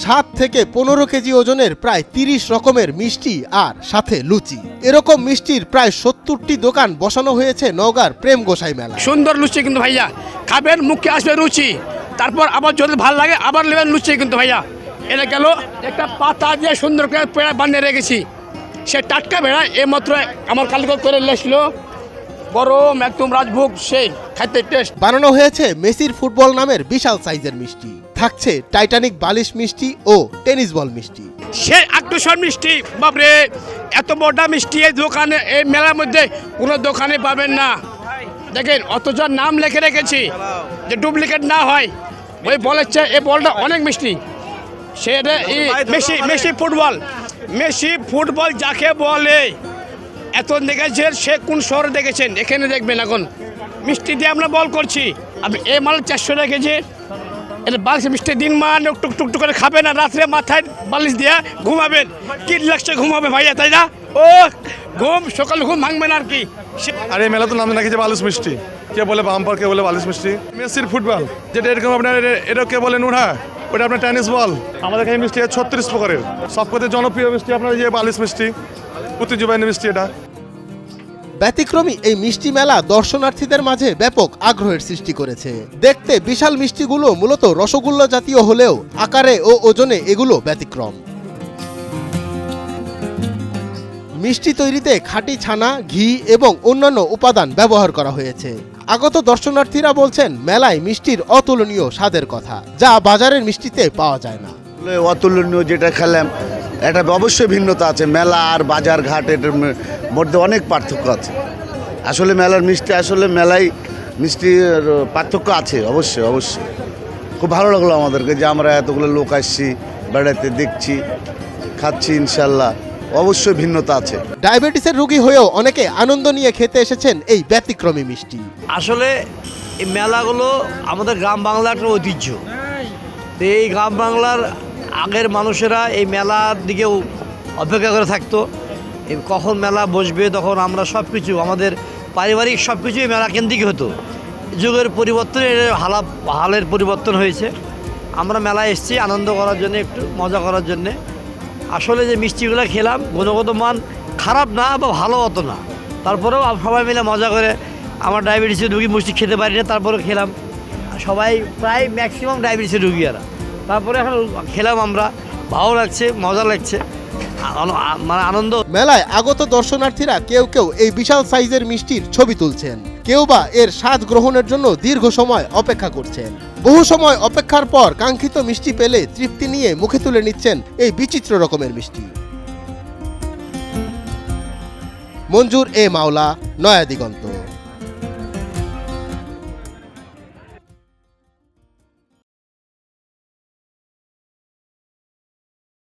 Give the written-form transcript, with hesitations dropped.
7 থেকে 15 কেজি ওজনের প্রায় 30 রকমের মিষ্টি আর সাথে লুচি। এরকম মিষ্টির প্রায় 70টি দোকান বসানো হয়েছে নওগাঁর প্রেম গোসাই মেলা। সুন্দর লুচি কিন্তু ভাইয়া, খাবেন মুখে আসবে রুচি, তারপর আবার যদি ভালো লাগে আবার নেবেন লুচি কিন্তু ভাইয়া। এটা গেল একটা পাতা দিয়ে সুন্দর করে পেড়া বানিয়ে রেখেছি, সে টাটকা ভেড়া এইমাত্র আমার কালকে করে লেসলো, গরম একদম রাজভোগ, সেই খাইতে টেস্ট। বানানো হয়েছে মেসির ফুটবল নামের বিশাল সাইজের মিষ্টি, থাকছে টাইটানিক বালিশ মিষ্টি ও টেনিস বল মিষ্টি। সে আকর্ষণ মিষ্টি, বাপরে এত বড় মিষ্টি এই দোকানে, এই মেলার মধ্যে কোনো দোকানে পাবেন না। দেখেন অথচ নাম লিখে রেখেছি যে ডুপ্লিকেট না হয়। ওই বলেছে এই বলটা অনেক মিষ্টি, সেটা Messi Messi football, Messi football যাকে বলে এত দেখেছেন, সে কোন শহরে দেখেছেন এখানে দেখবেন। এখন মিষ্টি দিয়ে আমরা বল করছি, আপনি এই মাল 400 রেখেছে, এটা বালিশ মিষ্টি দিন মান টুকটুক করে খাবেন আর রাত্রে মাথায় বালিশ দিয়ে ঘুমাবেন, কি লাগছে ঘুমাবে ভাইয়া, তাই না? ও ঘুম সকালে ঘুম ভাঙবেন আর কি। আর এই মেলা তো নাম রেখেছে বালিশ মিষ্টি, কে বলে বাম্পার, কে বলে বালিশ মিষ্টি। মেসির ফুটবল যেটা এরকম আপনার, এটা কে বলে নুড়া, ওটা আপনার টেনিস বল। আমাদের এখানে মিষ্টি 36 প্রকারের, সবকথা জনপ্রিয় মিষ্টি আপনার যে বালিশ মিষ্টি, ঐতিহ্যবাহী মিষ্টি। এটা ব্যতিক্রমী এই মিষ্টি মেলা দর্শনার্থীদের মাঝে ব্যাপক আগ্রহের সৃষ্টি করেছে। দেখতে বিশাল মিষ্টিগুলো মূলত রসগোল্লা জাতীয় হলেও আকারে ও ওজনে এগুলো ব্যতিক্রম। মিষ্টি তৈরিতে খাঁটি ছানা, ঘি এবং অন্যান্য উপাদান ব্যবহার করা হয়েছে। আগত দর্শনার্থীরা বলছেন মেলায় মিষ্টির অতুলনীয় স্বাদের কথা, যা বাজারের মিষ্টিতে পাওয়া যায় না। অতুলনীয় যেটা খেলাম, এটা অবশ্যই ভিন্নতা আছে। মেলা আর বাজার ঘাট এটার মধ্যে অনেক পার্থক্য আছে। আসলে মেলার মিষ্টি, আসলে মেলায় মিষ্টির পার্থক্য আছে, অবশ্যই অবশ্যই। খুব ভালো লাগলো আমাদেরকে যে আমরা এতগুলো লোক আসছি, বেড়াতে দেখছি, খাচ্ছি, ইনশাল্লাহ অবশ্যই ভিন্নতা আছে। ডায়াবেটিসের রোগী হয়েও অনেকে আনন্দ নিয়ে খেতে এসেছেন এই ব্যতিক্রমী মিষ্টি। আসলে এই মেলাগুলো আমাদের গ্রাম বাংলার একটা ঐতিহ্য। তো এই গ্রাম বাংলার আগের মানুষেরা এই মেলার দিকেও অপেক্ষা করে থাকতো, কখন মেলা বসবে, তখন আমরা সব কিছু আমাদের পারিবারিক সব কিছুই মেলা কেন্দ্রিক হতো। যুগের পরিবর্তনে হালের পরিবর্তন হয়েছে। আমরা মেলায় এসেছি আনন্দ করার জন্য, একটু মজা করার জন্যে। আসলে যে মিষ্টিগুলো খেলাম গুণগত মান খারাপ না বা ভালো হতো না, তারপরেও সবাই মিলে মজা করে, আমার ডায়াবেটিসের রুগী মিষ্টি খেতে পারি না, তারপরে খেলাম। সবাই প্রায় ম্যাক্সিমাম ডায়াবেটিসের রুগীরা, তারপরে এখন খেলাম আমরা, ভালো লাগছে, মজা লাগছে, মানে আনন্দ। মেলায় আগত দর্শনার্থীরা কেউ কেউ এই বিশাল সাইজের মিষ্টির ছবি তুলছেন, কেউ বা এর স্বাদ গ্রহণের জন্য দীর্ঘ সময় অপেক্ষা করছেন। বহু সময় অপেক্ষার পর কাঙ্ক্ষিত মিষ্টি পেলে তৃপ্তি নিয়ে মুখে তুলে নিচ্ছেন এই বিচিত্র রকমের মিষ্টি। মঞ্জুর এ মাওলা, নয়া দিগন্ত।